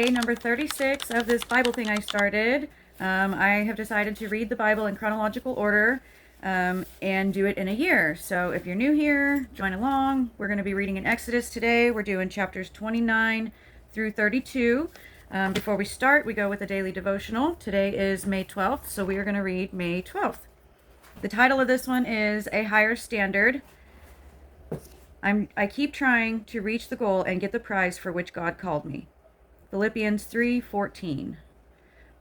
day number 36 of this Bible thing I started. I have decided to read the Bible in chronological order and do it in a year. So if you're new here, join along. We're going to be reading in Exodus today. We're doing chapters 29 through 32. Before we start, we go with a daily devotional. Today is May 12th, so we are going to read May 12th. The title of this one is A Higher Standard. I keep trying to reach the goal and get the prize for which God called me. Philippians 3:14.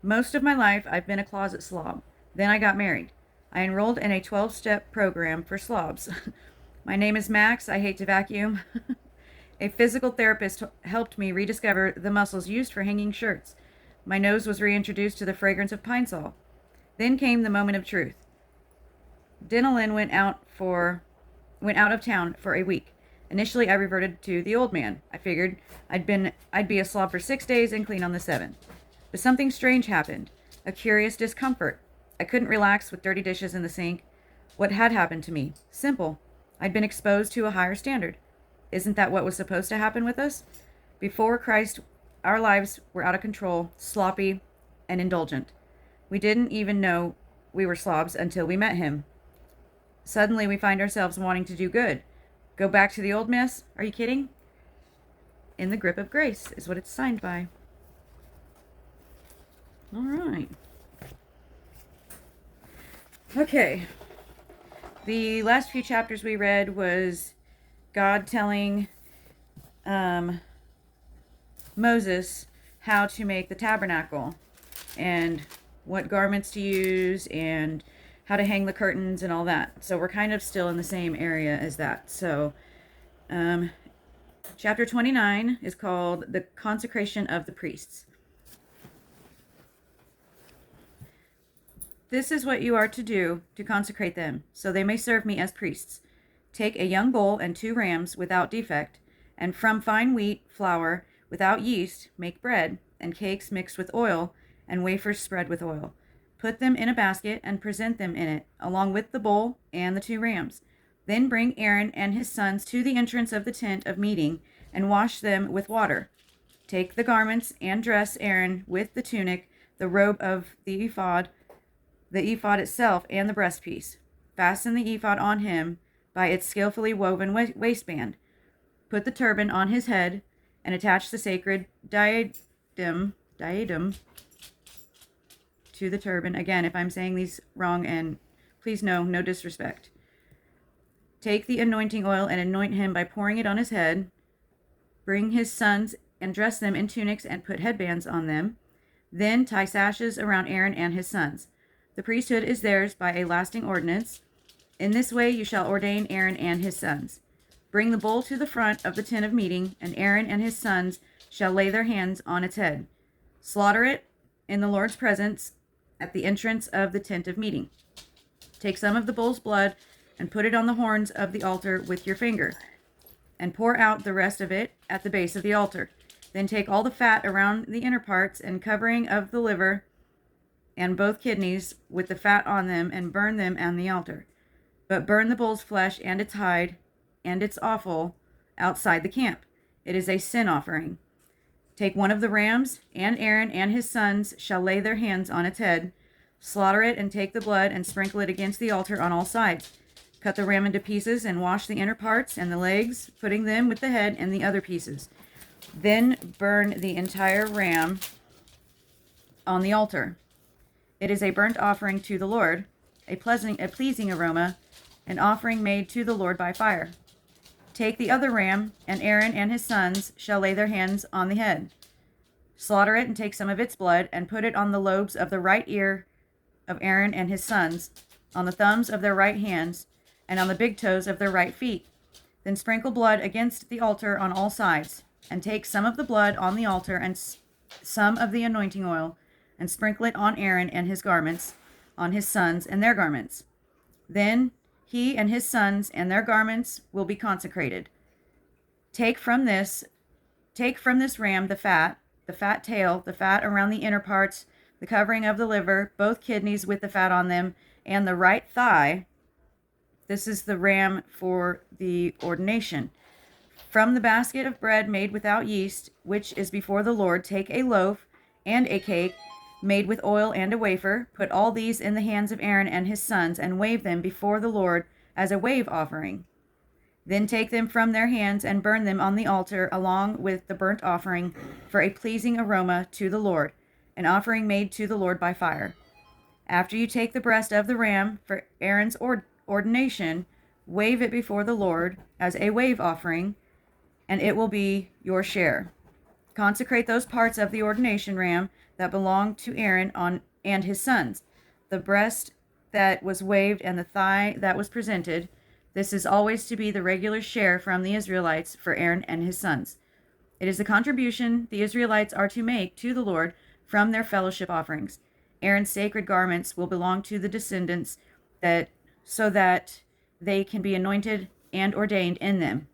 Most of my life, I've been a closet slob. Then I got married. I enrolled in a 12-step program for slobs. My name is Max. I hate to vacuum. A physical therapist helped me rediscover the muscles used for hanging shirts. My nose was reintroduced to the fragrance of Pine Sol. Then came the moment of truth. Denalyn went out of town for a week. Initially, I reverted to the old man. I figured I'd be a slob for 6 days and clean on the 7th. But something strange happened. A curious discomfort. I couldn't relax with dirty dishes in the sink. What had happened to me? Simple. I'd been exposed to a higher standard. Isn't that what was supposed to happen with us? Before Christ, our lives were out of control, sloppy, and indulgent. We didn't even know we were slobs until we met him. Suddenly, we find ourselves wanting to do good. Go back to the old mess? Are you kidding? In the grip of grace is what it's signed by. All right. Okay. The last few chapters we read was God telling Moses how to make the tabernacle and what garments to use and how to hang the curtains and all that. So we're kind of still in the same area as that. So chapter 29 is called The Consecration of the Priests. This is what you are to do to consecrate them, so they may serve me as priests. Take a young bull and 2 rams without defect, and from fine wheat flour without yeast make bread, and cakes mixed with oil, and wafers spread with oil. Put them in a basket and present them in it, along with the bull and the 2 rams. Then bring Aaron and his sons to the entrance of the tent of meeting and wash them with water. Take the garments and dress Aaron with the tunic, the robe of the ephod itself, and the breastpiece. Fasten the ephod on him by its skillfully woven waistband. Put the turban on his head and attach the sacred diadem to the turban. Again, if I'm saying these wrong, and please no disrespect. Take the anointing oil and anoint him by pouring it on his head. Bring his sons and dress them in tunics and put headbands on them. Then tie sashes around Aaron and his sons. The priesthood is theirs by a lasting ordinance. In this way you shall ordain Aaron and his sons. Bring the bull to the front of the tent of meeting, and Aaron and his sons shall lay their hands on its head. Slaughter it in the Lord's presence at the entrance of the tent of meeting. Take some of the bull's blood and put it on the horns of the altar with your finger, and pour out the rest of it at the base of the altar. Then take all the fat around the inner parts and covering of the liver and both kidneys with the fat on them, and burn them on the altar. But burn the bull's flesh and its hide and its offal outside the camp. It is a sin offering. Take one of the rams, and Aaron and his sons shall lay their hands on its head. Slaughter it and take the blood and sprinkle it against the altar on all sides. Cut the ram into pieces and wash the inner parts and the legs, putting them with the head and the other pieces. Then burn the entire ram on the altar. It is a burnt offering to the Lord, a pleasing aroma, an offering made to the Lord by fire. Take the other ram, and Aaron and his sons shall lay their hands on the head. Slaughter it and take some of its blood and put it on the lobes of the right ear of Aaron and his sons, on the thumbs of their right hands, and on the big toes of their right feet. Then sprinkle blood against the altar on all sides, and take some of the blood on the altar and some of the anointing oil, and sprinkle it on Aaron and his garments, on his sons and their garments. Then he and his sons and their garments will be consecrated. Take from this ram the fat tail, the fat around the inner parts, the covering of the liver, both kidneys with the fat on them, and the right thigh. This is the ram for the ordination. From the basket of bread made without yeast, which is before the Lord, take a loaf and a cake made with oil and a wafer. Put all these in the hands of Aaron and his sons and wave them before the Lord as a wave offering. Then take them from their hands and burn them on the altar along with the burnt offering for a pleasing aroma to the Lord, an offering made to the Lord by fire. After you take the breast of the ram for Aaron's ordination, wave it before the Lord as a wave offering, and it will be your share. Consecrate those parts of the ordination ram that belong to Aaron and his sons, the breast that was waved and the thigh that was presented. This is always to be the regular share from the Israelites for Aaron and his sons. It is the contribution the Israelites are to make to the Lord from their fellowship offerings. Aaron's sacred garments will belong to the descendants so that they can be anointed and ordained in them.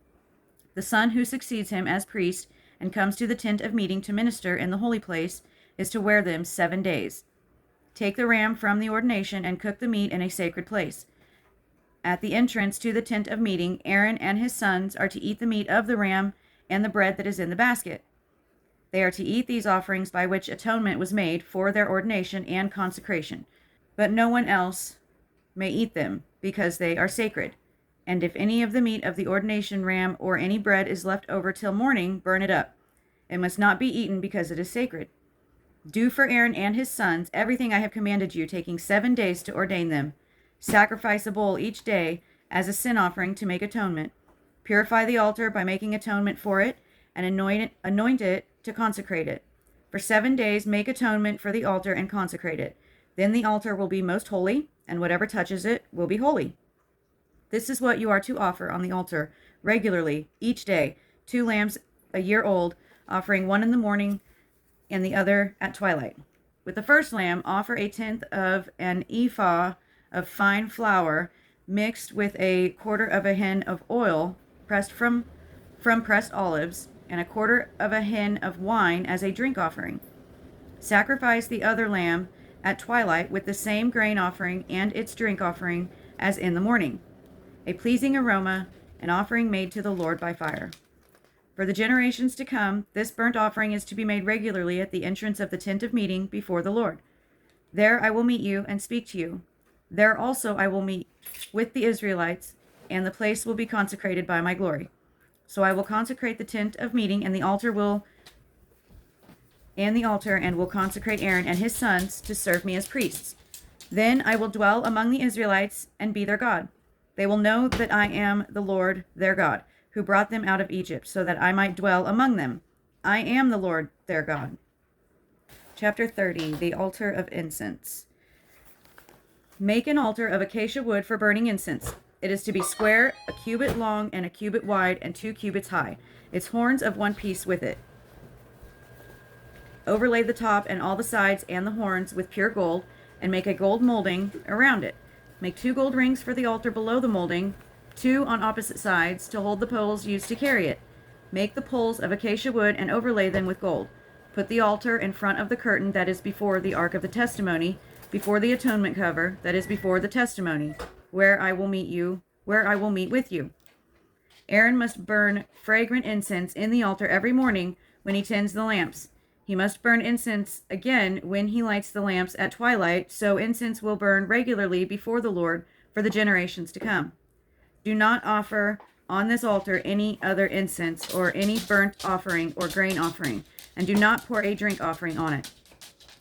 The son who succeeds him as priest and comes to the tent of meeting to minister in the holy place is to wear them 7 days. Take the ram from the ordination and cook the meat in a sacred place. At the entrance to the tent of meeting, Aaron and his sons are to eat the meat of the ram and the bread that is in the basket. They are to eat these offerings by which atonement was made for their ordination and consecration, but no one else may eat them because they are sacred. And if any of the meat of the ordination ram or any bread is left over till morning, burn it up. It must not be eaten because it is sacred. Do for Aaron and his sons everything I have commanded you, taking 7 days to ordain them. Sacrifice a bull each day as a sin offering to make atonement. Purify the altar by making atonement for it, and anoint it to consecrate it. For 7 days make atonement for the altar and consecrate it. Then the altar will be most holy, and whatever touches it will be holy. This is what you are to offer on the altar regularly each day: 2 lambs a year old, offering one in the morning and the other at twilight. With the first lamb, offer 1/10 of an ephah of fine flour mixed with 1/4 of a hin of oil pressed from pressed olives, and 1/4 of a hin of wine as a drink offering. Sacrifice the other lamb at twilight with the same grain offering and its drink offering as in the morning, a pleasing aroma, an offering made to the Lord by fire. For the generations to come, this burnt offering is to be made regularly at the entrance of the tent of meeting before the Lord. There I will meet you and speak to you. There also I will meet with the Israelites, and the place will be consecrated by my glory. So I will consecrate the tent of meeting and the altar and will consecrate Aaron and his sons to serve me as priests. Then I will dwell among the Israelites and be their God. They will know that I am the Lord their God, who brought them out of Egypt, so that I might dwell among them. I am the Lord their God. Chapter 30, the altar of incense. Make an altar of acacia wood for burning incense. It is to be square, a cubit long and a cubit wide, and 2 cubits high. Its horns of one piece with it. Overlay the top and all the sides and the horns with pure gold, and make a gold molding around it. Make 2 gold rings for the altar below the molding, 2 on opposite sides, to hold the poles used to carry it. Make the poles of acacia wood and overlay them with gold. Put the altar in front of the curtain that is before the ark of the testimony, before the atonement cover that is before the testimony, where I will meet with you. Aaron must burn fragrant incense in the altar every morning when he tends the lamps. He must burn incense again when he lights the lamps at twilight, so incense will burn regularly before the Lord for the generations to come. Do not offer on this altar any other incense or any burnt offering or grain offering, and do not pour a drink offering on it.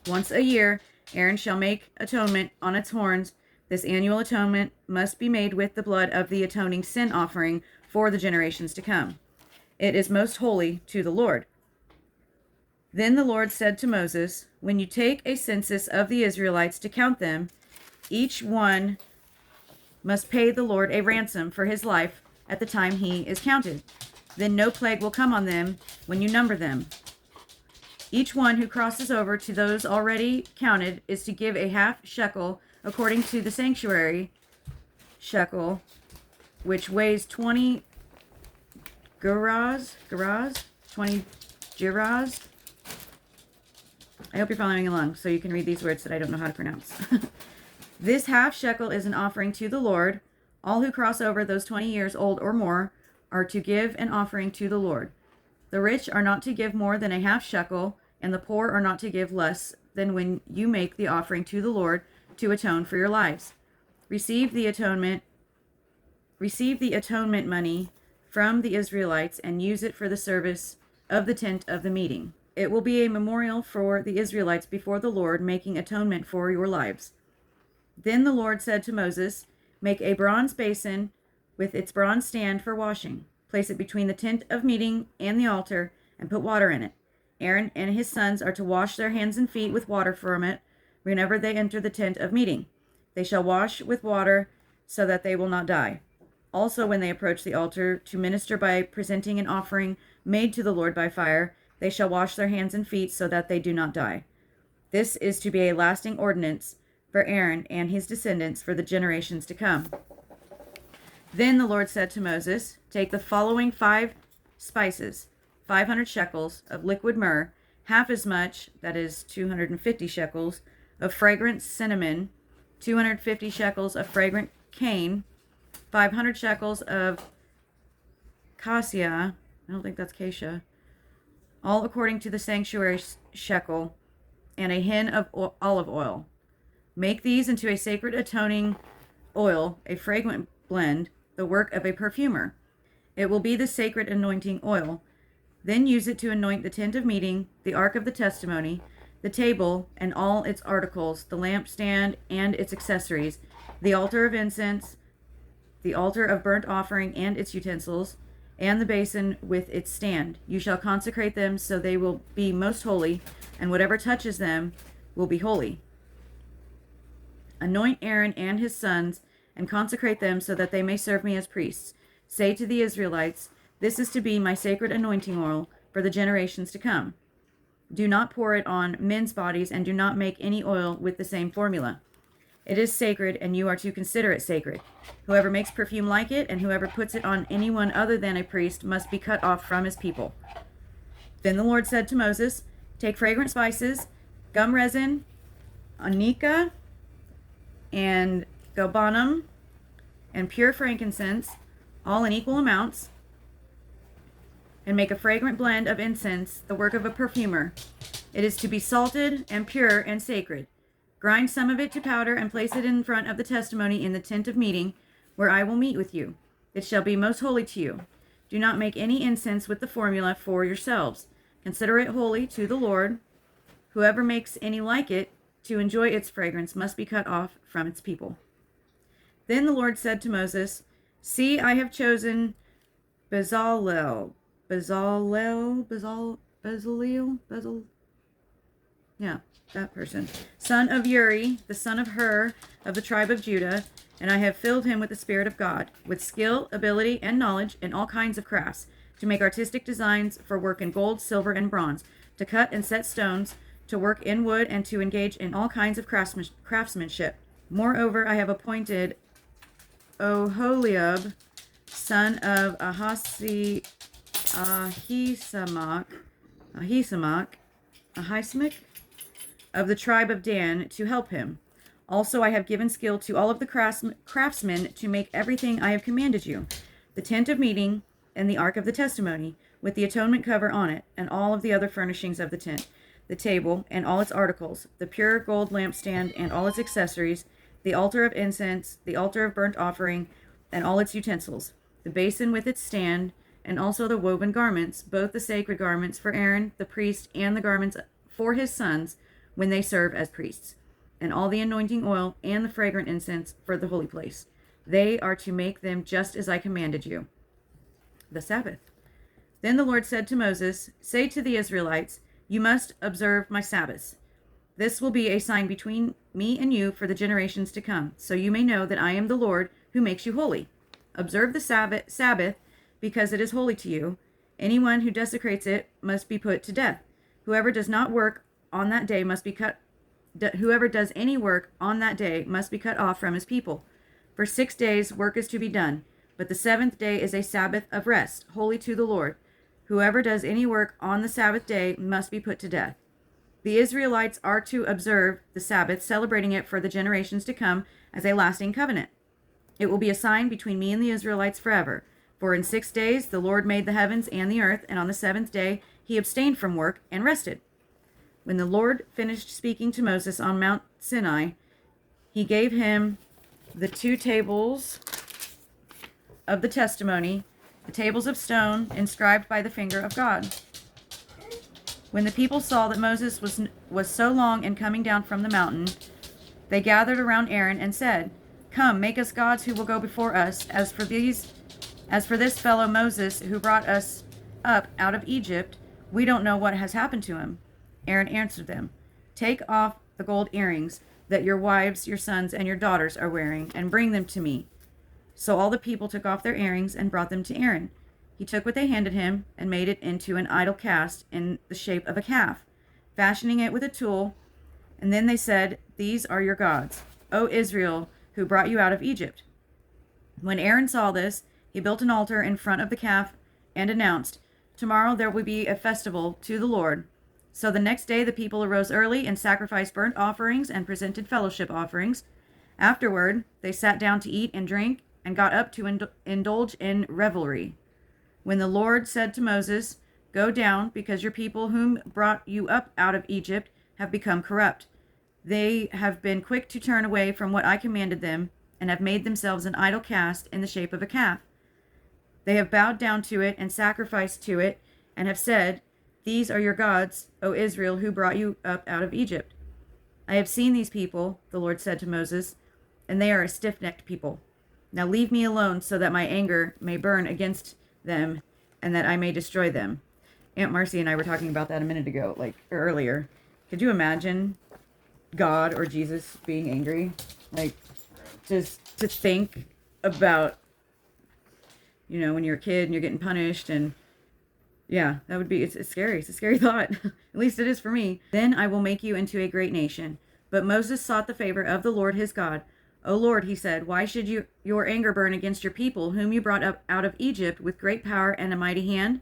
Once a year, Aaron shall make atonement on its horns. This annual atonement must be made with the blood of the atoning sin offering for the generations to come. It is most holy to the Lord. Then the Lord said to Moses, when you take a census of the Israelites to count them, each one must pay the Lord a ransom for his life at the time he is counted. Then no plague will come on them when you number them. Each one who crosses over to those already counted is to give a half shekel according to the sanctuary shekel, which weighs 20 gerahs, 20 gerahs. I hope you're following along so you can read these words that I don't know how to pronounce. This half shekel is an offering to the Lord. All who cross over those 20 years old or more are to give an offering to the Lord. The rich are not to give more than a half shekel, and the poor are not to give less than when you make the offering to the Lord to atone for your lives. Receive the atonement money from the Israelites and use it for the service of the tent of the meeting. It will be a memorial for the Israelites before the Lord, making atonement for your lives. Then the Lord said to Moses, make a bronze basin with its bronze stand for washing. Place it between the tent of meeting and the altar, and put water in it. Aaron and his sons are to wash their hands and feet with water from it whenever they enter the tent of meeting. They shall wash with water so that they will not die. Also, when they approach the altar to minister by presenting an offering made to the Lord by fire, they shall wash their hands and feet so that they do not die. This is to be a lasting ordinance for Aaron and his descendants for the generations to come. Then the Lord said to Moses, take the following 5 spices, 500 shekels of liquid myrrh, half as much, that is 250 shekels, of fragrant cinnamon, 250 shekels of fragrant cane, 500 shekels of cassia, I don't think that's cassia, all according to the sanctuary shekel, and a hin of olive oil. Make these into a sacred atoning oil, a fragrant blend, the work of a perfumer. It will be the sacred anointing oil. Then use it to anoint the tent of meeting, the ark of the testimony, the table and all its articles, the lampstand and its accessories, the altar of incense, the altar of burnt offering and its utensils, and the basin with its stand. You shall consecrate them so they will be most holy, and whatever touches them will be holy. Anoint Aaron and his sons and consecrate them so that they may serve me as priests. Say to the Israelites, this is to be my sacred anointing oil for the generations to come. Do not pour it on men's bodies, and do not make any oil with the same formula. It is sacred, and you are to consider it sacred. Whoever makes perfume like it, and whoever puts it on anyone other than a priest, must be cut off from his people. Then the Lord said to Moses, take fragrant spices, gum resin, onycha, and galbanum, and pure frankincense, all in equal amounts, and make a fragrant blend of incense, the work of a perfumer. It is to be salted and pure and sacred. Grind some of it to powder and place it in front of the testimony in the tent of meeting, where I will meet with you. It shall be most holy to you. Do not make any incense with the formula for yourselves. Consider it holy to the Lord. Whoever makes any like it to enjoy its fragrance must be cut off from its people. Then the Lord said to Moses, see, I have chosen Bezalel, that person, son of Uri, the son of Hur, of the tribe of Judah, and I have filled him with the Spirit of God, with skill, ability, and knowledge in all kinds of crafts, to make artistic designs for work in gold, silver, and bronze, to cut and set stones, to work in wood, and to engage in all kinds of craftsmanship. Moreover, I have appointed Oholiab, son of Ahisamach, of the tribe of Dan, to help him. Also, I have given skill to all of the craftsmen to make everything I have commanded you: the tent of meeting and the ark of the testimony, with the atonement cover on it, and all of the other furnishings of the tent, the table and all its articles, the pure gold lampstand and all its accessories, the altar of incense, the altar of burnt offering, and all its utensils, the basin with its stand, and also the woven garments, both the sacred garments for Aaron the priest and the garments for his sons when they serve as priests, and all the anointing oil and the fragrant incense for the holy place. They are to make them just as I commanded you. The Sabbath. Then the Lord said to Moses, say to the Israelites, you must observe my Sabbaths. This will be a sign between me and you for the generations to come, so you may know that I am the Lord who makes you holy. Observe the Sabbath because it is holy to you. Anyone who desecrates it must be put to death. Whoever does not work on that day must be whoever does any work on that day must be cut off from his people. For 6 days work is to be done, but the 7th day is a Sabbath of rest, holy to the Lord. Whoever does any work on the Sabbath day must be put to death. The Israelites are to observe the Sabbath, celebrating it for the generations to come as a lasting covenant. It will be a sign between me and the Israelites forever. For in 6 days the Lord made the heavens and the earth, and on the seventh day he abstained from work and rested. When the Lord finished speaking to Moses on Mount Sinai, he gave him the 2 tables of the testimony, the tables of stone inscribed by the finger of God. When the people saw that Moses was so long in coming down from the mountain, they gathered around Aaron and said, "Come, make us gods who will go before us. As for this fellow Moses who brought us up out of Egypt, we don't know what has happened to him." Aaron answered them, "Take off the gold earrings that your wives, your sons, and your daughters are wearing, and bring them to me." So all the people took off their earrings and brought them to Aaron. He took what they handed him and made it into an idol cast in the shape of a calf, fashioning it with a tool. And then they said, "These are your gods, O Israel, who brought you out of Egypt." When Aaron saw this, he built an altar in front of the calf and announced, "Tomorrow there will be a festival to the Lord." So the next day the people arose early and sacrificed burnt offerings and presented fellowship offerings. Afterward, they sat down to eat and drink and got up to indulge in revelry. When the Lord said to Moses, "Go down, because your people whom brought you up out of Egypt have become corrupt. They have been quick to turn away from what I commanded them, and have made themselves an idol cast in the shape of a calf. They have bowed down to it and sacrificed to it, and have said, 'These are your gods, O Israel, who brought you up out of Egypt.' I have seen these people," the Lord said to Moses, "and they are a stiff-necked people. Now leave me alone so that my anger may burn against them and that I may destroy them." Aunt Marcy and I were talking about that a minute ago, or earlier. Could you imagine God or Jesus being angry? Just to think about, when you're a kid and you're getting punished, and yeah, that would be, it's scary. It's a scary thought. At least it is for me. "Then I will make you into a great nation." But Moses sought the favor of the Lord his God. "O Lord," he said, "why should your anger burn against your people, whom you brought up out of Egypt with great power and a mighty hand?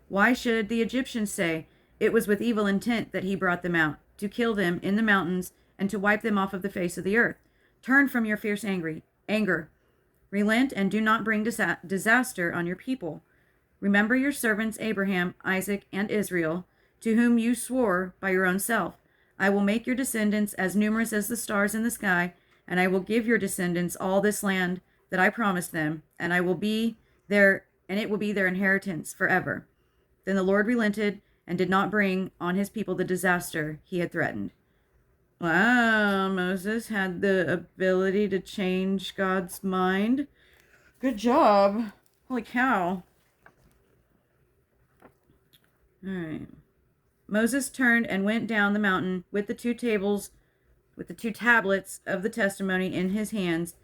Why should the Egyptians say, 'It was with evil intent that he brought them out, to kill them in the mountains and to wipe them off of the face of the earth'? Turn from your fierce anger. Relent and do not bring disaster on your people. Remember your servants Abraham, Isaac, and Israel, to whom you swore by your own self. I will make your descendants as numerous as the stars in the sky, and I will give your descendants all this land that I promised them, and it will be their inheritance forever." Then the Lord relented and did not bring on his people the disaster he had threatened. Wow, Moses had the ability to change God's mind. Good job. Holy cow. All right. Moses turned and went down the mountain with the 2 tablets of the testimony in his hands.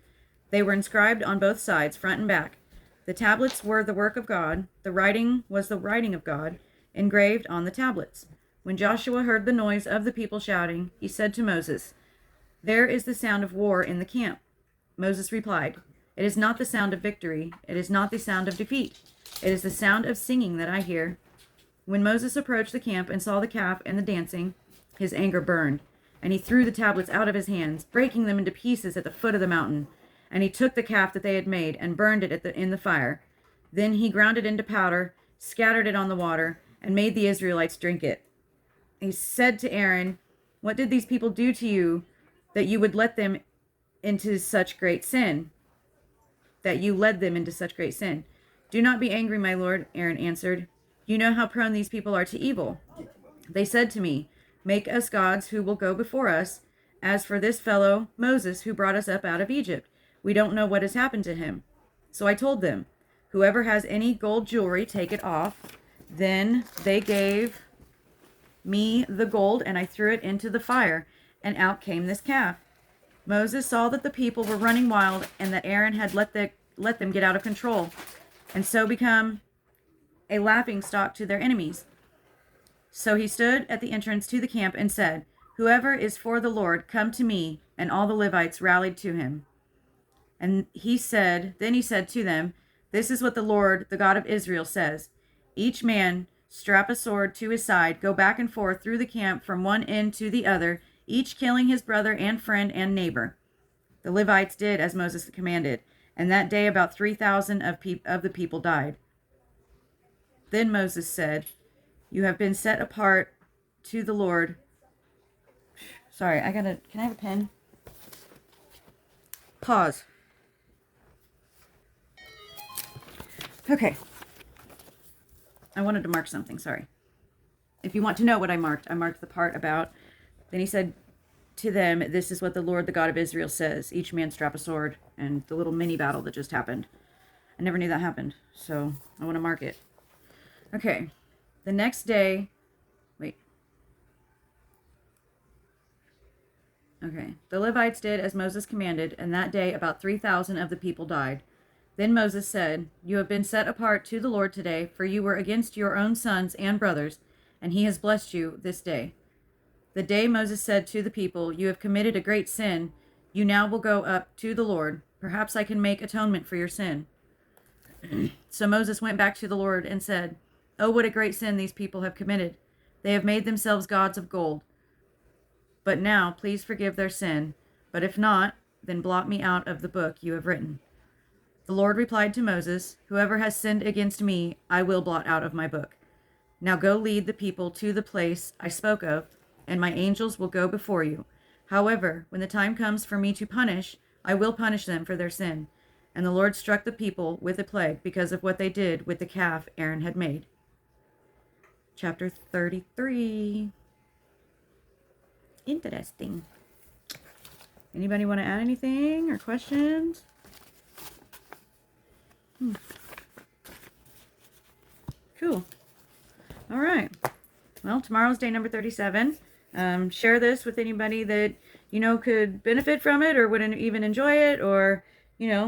They were inscribed on both sides, front and back. The tablets were the work of God. The writing was the writing of God, engraved on the tablets. When Joshua heard the noise of the people shouting, he said to Moses, "There is the sound of war in the camp." Moses replied, "It is not the sound of victory. It is not the sound of defeat. It is the sound of singing that I hear." When Moses approached the camp and saw the calf and the dancing, his anger burned, and he threw the tablets out of his hands, breaking them into pieces at the foot of the mountain. And he took the calf that they had made and burned it in the fire. Then he ground it into powder, scattered it on the water, and made the Israelites drink it. He said to Aaron, "What did these people do to you that you would let them into such great sin?" That you led them into such great sin. "Do not be angry, my lord," Aaron answered. "You know how prone these people are to evil. They said to me, 'Make us gods who will go before us.' As for this fellow, Moses, who brought us up out of Egypt, we don't know what has happened to him." So I told them, "Whoever has any gold jewelry, take it off." Then they gave me the gold, and I threw it into the fire, and out came this calf. Moses saw that the people were running wild, and that Aaron had let them get out of control, and so become a laughingstock to their enemies. So he stood at the entrance to the camp and said, "Whoever is for the Lord, come to me." And all the Levites rallied to him. And then he said to them, "This is what the Lord, the God of Israel, says. Each man strap a sword to his side, go back and forth through the camp from one end to the other, each killing his brother and friend and neighbor." The Levites did as Moses commanded, And that day about 3,000 of the people died. Then Moses said, you have been set apart to the Lord. Sorry, can I have a pen? Pause. Okay. I wanted to mark something, sorry. If you want to know what I marked the part about, then he said to them, this is what the Lord, the God of Israel says. Each man strap a sword, and the little mini battle that just happened. I never knew that happened, so I want to mark it. Okay. The next day, wait. Okay. The Levites did as Moses commanded, and that day about 3,000 of the people died. Then Moses said, you have been set apart to the Lord today, for you were against your own sons and brothers, and he has blessed you this day. The day Moses said to the people, you have committed a great sin. You now will go up to the Lord. Perhaps I can make atonement for your sin. So Moses went back to the Lord and said, oh, what a great sin these people have committed. They have made themselves gods of gold. But now, please forgive their sin. But if not, then blot me out of the book you have written. The Lord replied to Moses, whoever has sinned against me, I will blot out of my book. Now go lead the people to the place I spoke of, and my angels will go before you. However, when the time comes for me to punish, I will punish them for their sin. And the Lord struck the people with a plague because of what they did with the calf Aaron had made. Chapter 33. Interesting. Anybody want to add anything or questions? Cool. All right. Well, tomorrow's day number 37. Share this with anybody that you know could benefit from it or would even enjoy it, or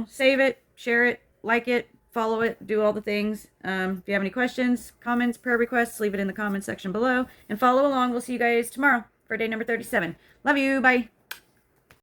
save it, share it, like it, follow it, do all the things. If you have any questions, comments, prayer requests, leave it in the comment section below and follow along. We'll see you guys tomorrow for day number 37. Love you. Bye.